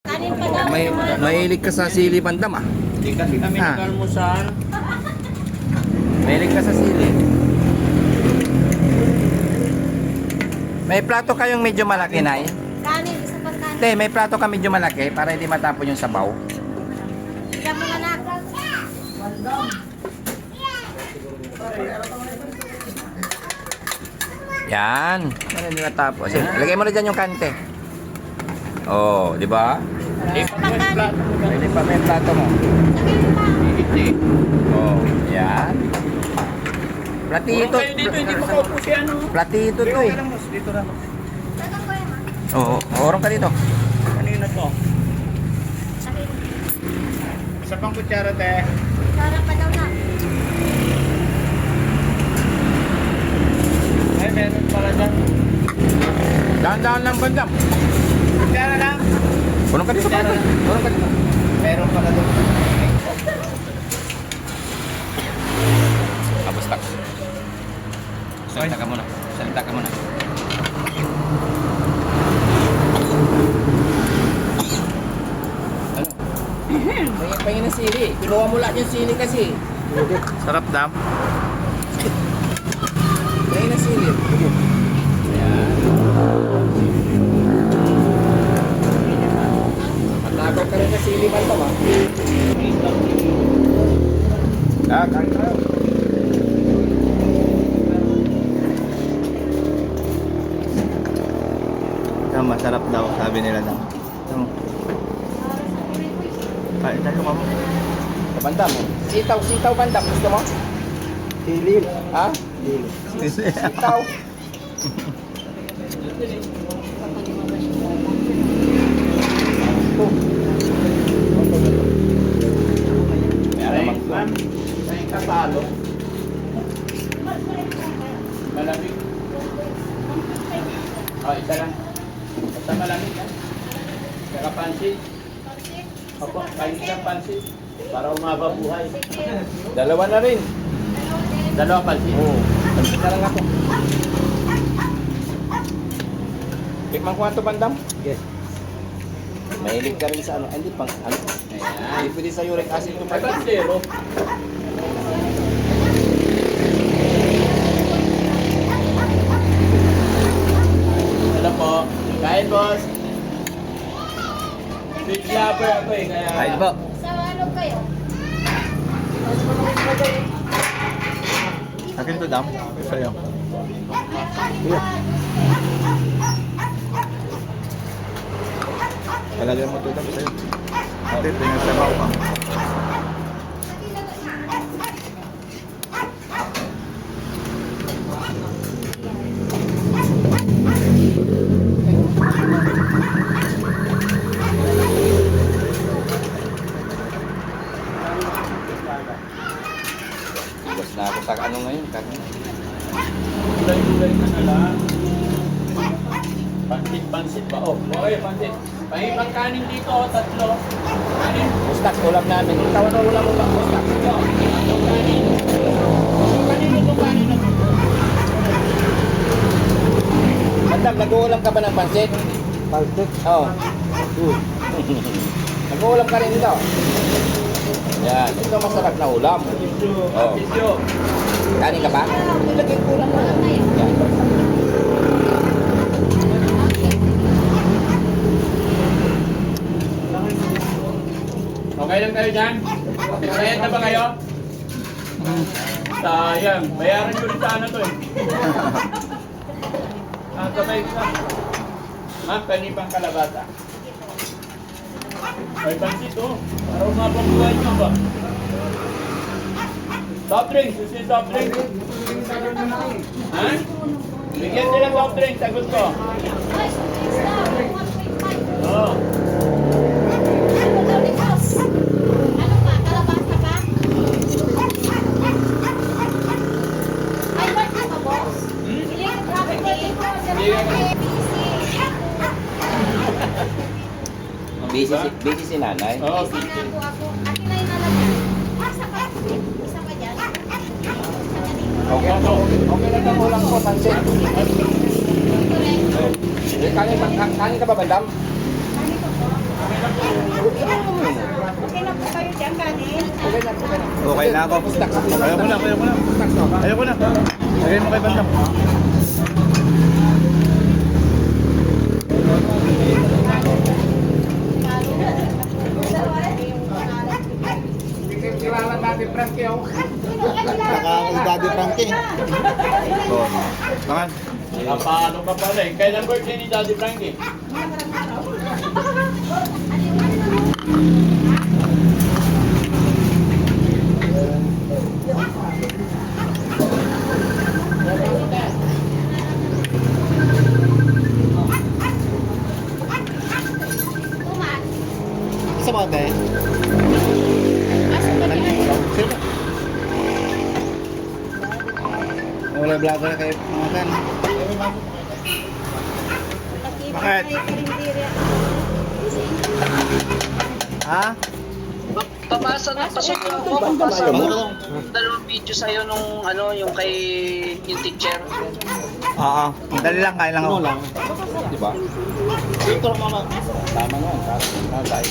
Kanin pa daw. Mahilig ka sa sili bandam ah. Hindi kasi kami Ah. nag-almusal. Mahilig ka sa sili. May plato kayong medyo malaki na Kanin, isa pang kanin. Te, may plato ka medyo malaki para hindi matapon yung sabaw. Isa mga anak. Yan. Para hindi matapon. Sige, lagay mo na dyan yung kante. Oh, di ba? Hindi pa may plato. Pwede pa may plato mo. Sabihin pa. Hindi. Oh, yan. Puro Platito. kayo dito, hindi makaupo si ano. Platito to eh. Dito lang. Sagang ko yan, ha? Oo, orong ka dito. Kanina to. Sabihin. Isa pang kutsara, te. Sarap pa daw na. Ay, meron pala dyan. Dahan-dahan lang bandam. Kutsara lang. Orong ka dito. Orong ka dito. Meron pala doon. Tapos tak. Salita ka muna. Salita ka muna. Ano? Pahingin ng sili. Kinuha mo lahat yung sili kasi. Sarap dam. Pahingin ng sili. Ayan. Matagaw ka rin ng sili man to, ha? Ah, kain tayo. Masarap daw, sabi nila daw. Kain tayo, mama. Bandam mo. Sitaw bandam. Gusto mo? Silil. Ha? Silil. Sitaw. Ma'am, sa'yo kasalo. Malamig. Oh, isa lang. Basta malamig, ha? Saka pansit. Opo, kain isang pansit. Para umaba buhay. Dalawa na rin. Dalawa pansit. Oo. Pansit na lang ako. Tikman ko nga ito, bandam. Yes. Mahilig ka rin sa ano. Hindi pang ano. Ayan. Hindi pwede sa uric acid ito. Ay, ba't zero? Alam po, kain boss. Big lover ako eh, kaya... Kain po. Sa ano kayo? Akin to, Dam. Sa'yo. Talagay mo to, Dam, sa'yo. Ate, pinagsabaw ka. Bas na ako sa ano ngayon. Kanin. Gulay-gulay ka na lang. Pansit ba? Oh, okay, pansit. Pahibang kanin dito, tatlo. Kanin. Mustak, ulam namin. Ikaw ano ulam mo ba? Mustak. Itong kanin. Kanino itong kanin na dito? Bandam, nag-uulam ka ba ng pansit? Pansit. Oo. Nag-uulam ka rin ito. Yan. Ito masarap na ulam. Oh. Video. Kanin ka ba? Ilagay ko lang mo. Yan. Okay lang kayo dyan? Bayad na ba kayo? Sayang. Bayaran nyo rin sana to eh. Sabay ka. Ma'am, kanipang kalabasa. Ay, pansit oh. Para umabang buhay nyo ba? Soft drinks. Gusto yung soft drinks? Ha? Bigyan sila soft drinks. Sagot ko. Oo. Ano daw ni boss? Ano pa? Kalabasa pa? Ay, ba't ka pa, boss? Hindi ka grabe kayo. Busy si nanay. Oo. Isa nga po ako. Akin na yung nalagyan. Isa pa. Isa pa dyan. Okay lang. Okay lang ang ulam ko, pansit. Correct. Kanin ka ba, bandam? Ano ito po? Okay lang po. Okay na ako. Ayoko na. Ayoko na. Lagay mo kay Bandam. Nakakang Daddy Frankie. Oh. Naman. Paano ka pala eh? Kailan birthday ni Daddy Frankie? Sa mga tayo? Sino? Wala vlogger na kayo mga kan. Bakit? Ha? Papasa na dalawang video sa'yo nung ano, yung kay yung teacher. Oo. Dali lang, kaya lang ako. Di ba? Dito lang mama. Tama nga. Dahil.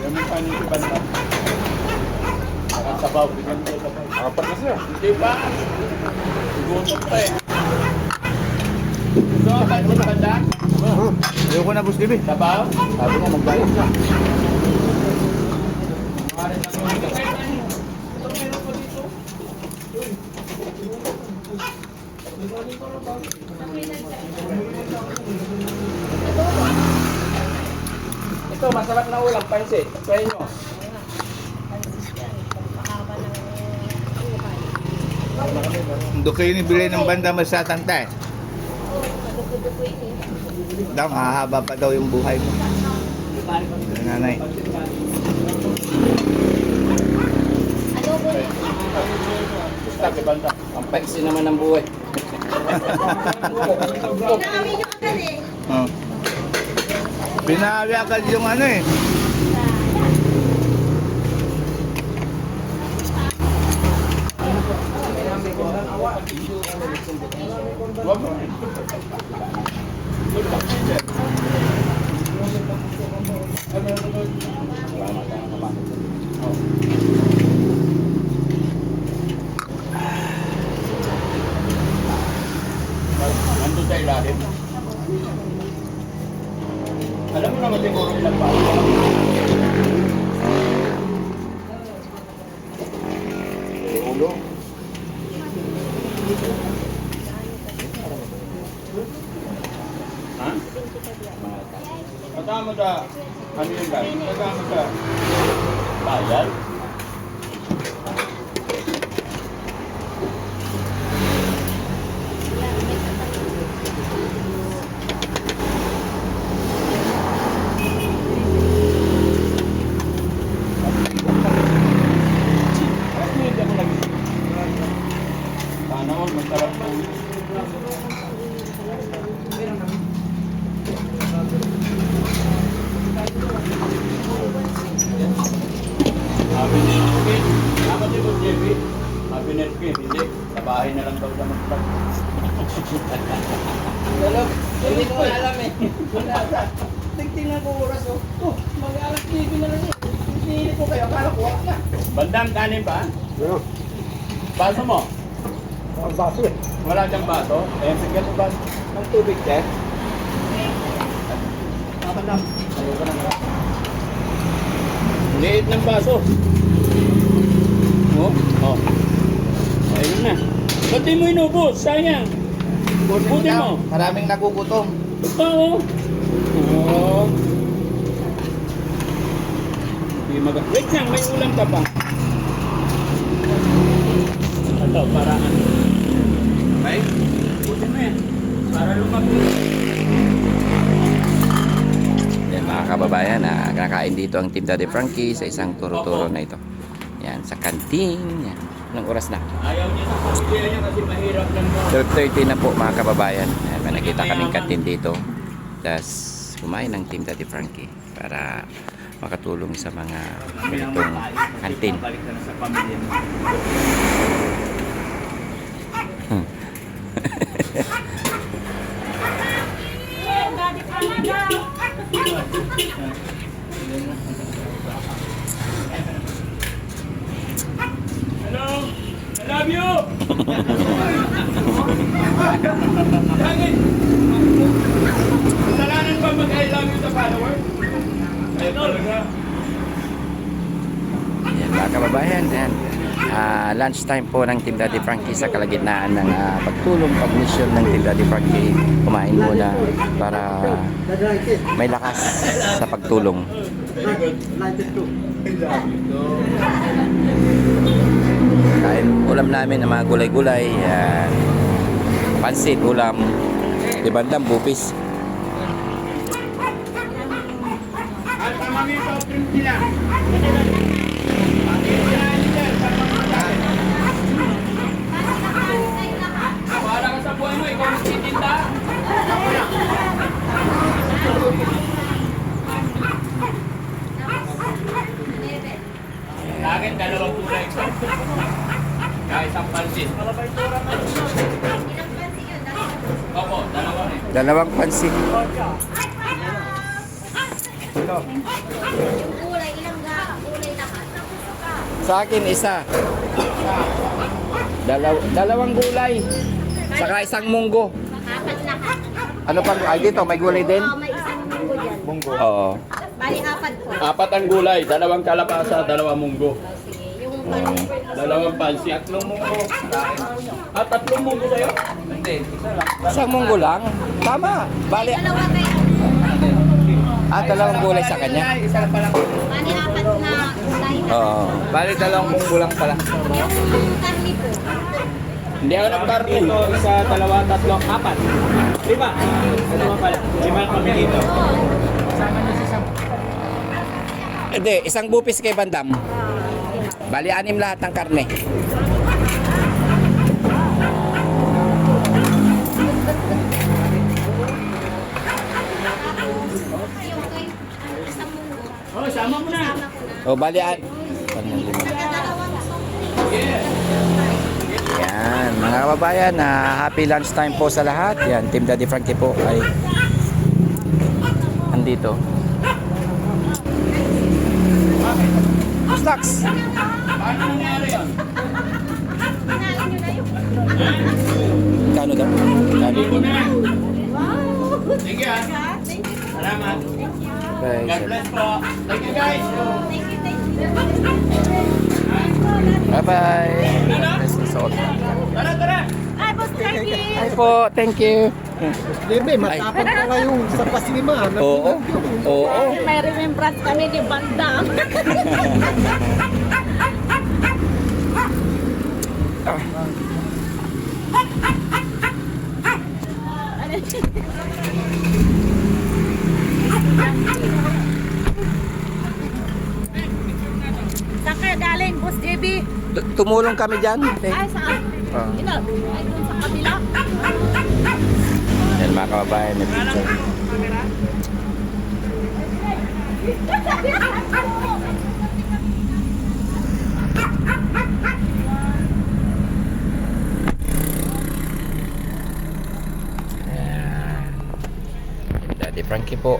Yan ang paano si Bandam. Nakasabaw. Bigyan mo sabaw. Nakapat na siya. Hindi pa. Gutom pa eh. So, paano si Bandam? Ayoko na, Boss Dibi. Sabaw? Sabi nga, magbayad siya. Ito, masarap na ulam, pansit. Sa inyo. Doon kayo nibili ng banda sa tantay. Daw, mahahaba pa daw yung buhay mo. Nanay. Basta, kay Bandam. Ang paiksi naman ng buhay. Oh. Binawi agad yung ano eh. Huwag mo. Nandun sa ilalim. Alam mo naman siguro ilang pa. Ulo. Ha? Kasama sa ano yun guys? Kasama sa bayad? Sana all masarap po. Sabi ni Kate, dapat ni Boss JB, sabi ni Kate, hindi, sa bahay na lang daw siya mag-start. Hindi ko alam eh. Tingnan ko oras oh. Oh, mag-alas TV na lang eh. Hindi ko kayo, akala ko na. Bandam, kanin pa? Baso mo? Ang baso eh. Wala siyang baso? Eh, sige mo ba ng tubig, Ted? Bandam. Ayoko na nga. Liit ng baso. Oh, oh. Ayun na. Ba't di mo inubos? Sayang. Buti mo. Maraming nagugutom. Oo. Oo. Hindi wait lang, may ulam ka pa. Ito, para ano? Okay? Buti mo yan. Para lumabot. Yan mga kababayan, kakain dito ang Team Daddy Frankie sa isang turo-turo na ito. Yan, sa kantin. Yan. Anong oras na? Ayaw niya sa pamilya niya kasi mahirap lang mo. 12:30 na po mga kababayan. Yan, may nakita kaming kantin dito. Tapos kumain ng Team Daddy Frankie para makatulong sa mga ganitong kantin. Balik ka na sa pamilya mo. you! Bakit? Kasalanan ba mag-I love you sa follower? Ayun talaga. Yan mga kababayan, yan. Lunchtime po ng Team Daddy Frankie sa kalagitnaan ng pagtulong, pag-mission ng Team Daddy Frankie. Kumain muna para may lakas sa pagtulong. Kain ulam namin ng mga gulay-gulay, yan. Pansit, ulam, di bandang bupis. At mami pa trim sila. Bahala ka sa buhay mo, ikaw magtitinda. Sa akin, dalawang kulay. Kaya isang pansit. Opo, dalawa rin. Dalawang pansit. Yung kulay, ilang kulay lahat. Sa akin, isa. Dalawang gulay. Saka isang munggo. Apat lahat. Ano pang, ay dito, may gulay din? Oo, may isang munggo dyan. Oo. Bali, apat po. Apat ang gulay, dalawang kalabasa, dalawang munggo. Sige, yung pansit. Dalawang pansit. Tatlong munggo. Ah, tatlong munggo sa'yo? Hindi, isa lang. Isang munggo lang? Tama. Bali, Dalawa kayo. dalawang gulay sa kanya. Isa lang pala. Bali, apat na kulay na. Oo. Bali, dalawang munggo lang pala. Yung karni po. Hindi ako nagkarni. Ito, isa, dalawa, tatlo, apat. Lima. Dalawa pala. Lima kami dito. Hindi, isang bupis kay Bandam. Bali, 6 lahat ng karne. Yung kay isang munggo. Oh, sama mo na. Sama ko na. O, bali, Dalawang soft yan, mga kababayan, happy lunchtime po sa lahat. Yan, Team Daddy Frankie po ay andito. Stocks! Paano nangyari yan? Pinalin nyo na yung... Kano daw? Kano? Hindi ko na. Wow! Sige ah. Thank you. Salamat. Okay, God bless po. Thank you guys. Thank you, thank you. bye-bye. God bless us all. Tara, tara. Ay, Boss Frankie! Hi po, thank you. Bebe, matapang pa kayong sa paslima. Oo, oo. May remembrance kami ni Bandam. Saan kayo galing, Boss JB? Tumulong kami dyan. Ay, saan? Ah. Ina, ay dun sa kabila. Yan mga kababayan, may picture. Ayan. Daddy Frankie po.